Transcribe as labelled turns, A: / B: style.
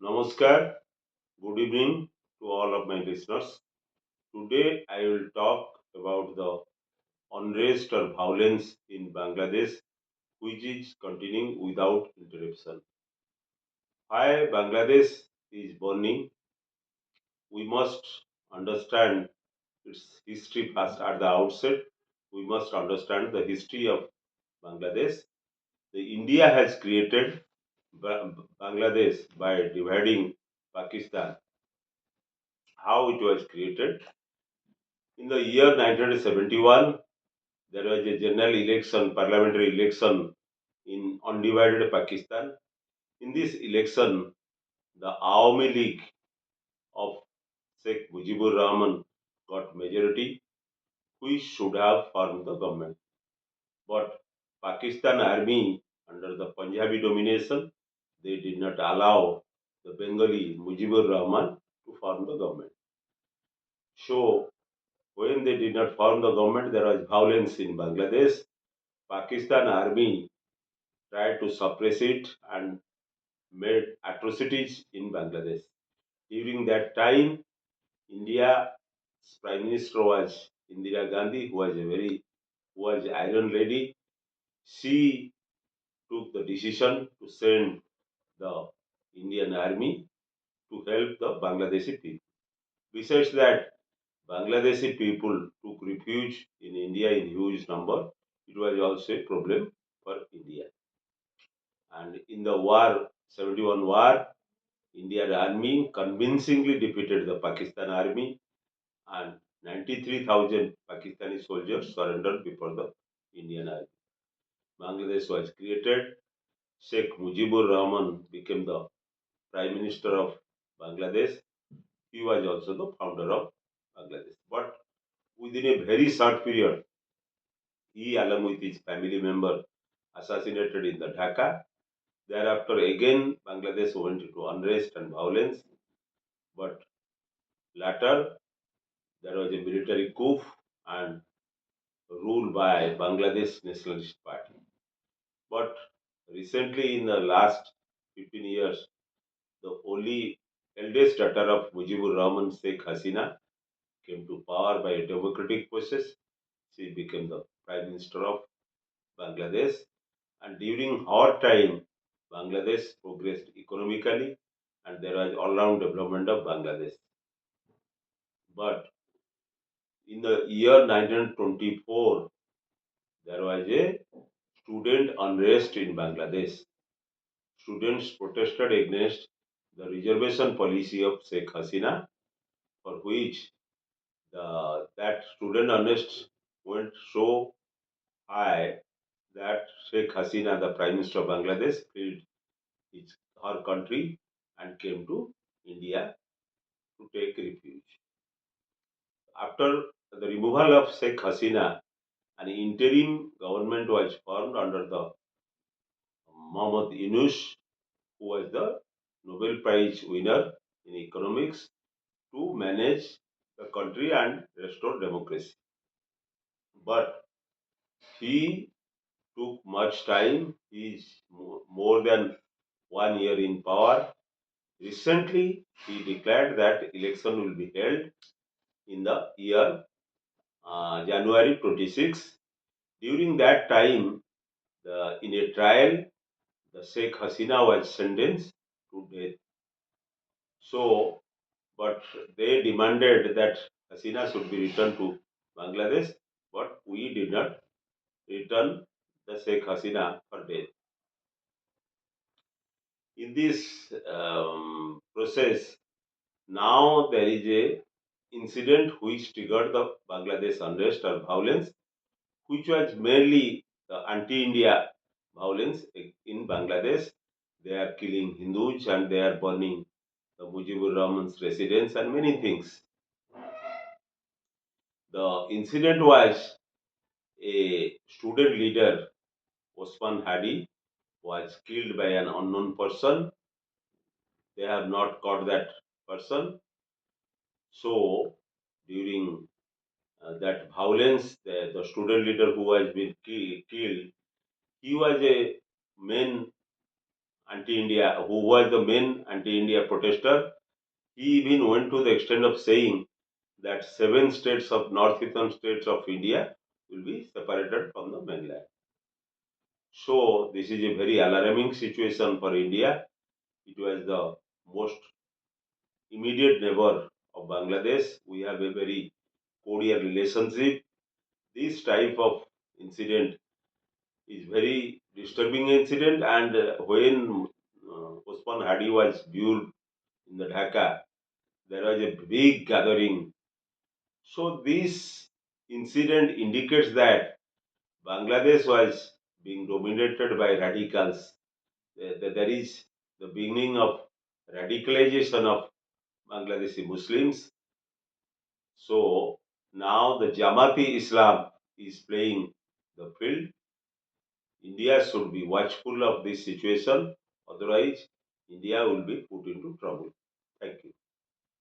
A: Namaskar, good evening to all of my listeners. Today I will talk about the unrest or violence in Bangladesh, which is continuing without interruption. Why Bangladesh is burning, we must understand its history first at the outset. We must understand the history of Bangladesh. The India has created Bangladesh by dividing Pakistan. How it was created? In the year 1971, there was a general election, parliamentary election in undivided Pakistan. In this election, the Awami League of Sheikh Mujibur Rahman got majority, which should have formed the government. But Pakistan army, under the Punjabi domination, they did not allow the Bengali Mujibur Rahman to form the government. So, when they did not form the government, there was violence in Bangladesh. Pakistan army tried to suppress it and made atrocities in Bangladesh. During that time, India's Prime Minister was Indira Gandhi, who was Iron Lady. She took the decision to send the Indian army to help the Bangladeshi people. Besides that, Bangladeshi people took refuge in India in huge number. It was also a problem for India. And in the war, 71 war, Indian army convincingly defeated the Pakistan army and 93,000 Pakistani soldiers surrendered before the Indian army. Bangladesh was created. Sheikh Mujibur Rahman became the Prime Minister of Bangladesh. He was also the founder of Bangladesh. But within a very short period, he, along with his family member, assassinated in the Dhaka. Thereafter, again, Bangladesh went into unrest and violence. But later, there was a military coup and rule by Bangladesh Nationalist Party. But recently, in the last 15 years, the only eldest daughter of Mujibur Rahman, Sheikh Hasina, came to power by a democratic process. She became the Prime Minister of Bangladesh. And during her time, Bangladesh progressed economically and there was all-round development of Bangladesh. But in the year 1924, there was a student unrest in Bangladesh. Students protested against the reservation policy of Sheikh Hasina, for which that student unrest went so high that Sheikh Hasina, the Prime Minister of Bangladesh, fled her country and came to India to take refuge. After the removal of Sheikh Hasina, an interim government was formed under the Mohammad Yunus, who was the Nobel Prize winner in economics, to manage the country and restore democracy. But he took much time. He is more than 1 year in power. Recently, he declared that election will be held in the year January 26. During that time, in a trial, the Sheikh Hasina was sentenced to death. So, but they demanded that Hasina should be returned to Bangladesh, but we did not return the Sheikh Hasina for death. In this process, now there is a incident which triggered the Bangladesh unrest or violence, which was mainly the anti-India violence in Bangladesh. They are killing Hindus and they are burning the Mujibur Rahman's residence and many things. The incident was a student leader, Osman Hadi, was killed by an unknown person. They have not caught that person. So, during that violence, the student leader who has been killed, he was a main anti-India, who was the main anti-India protester, he even went to the extent of saying that seven states of northeastern states of India will be separated from the mainland. So this is a very alarming situation for India. It was the most immediate neighbor of Bangladesh. We have a very cordial relationship. This type of incident is very disturbing incident. And when Osman Hadi was viewed in the Dhaka, there was a big gathering. So this incident indicates that Bangladesh was being dominated by radicals. There is the beginning of radicalization of Bangladeshi Muslims. So now the Jamati Islam is playing the field. India should be watchful of this situation, otherwise, India will be put into trouble.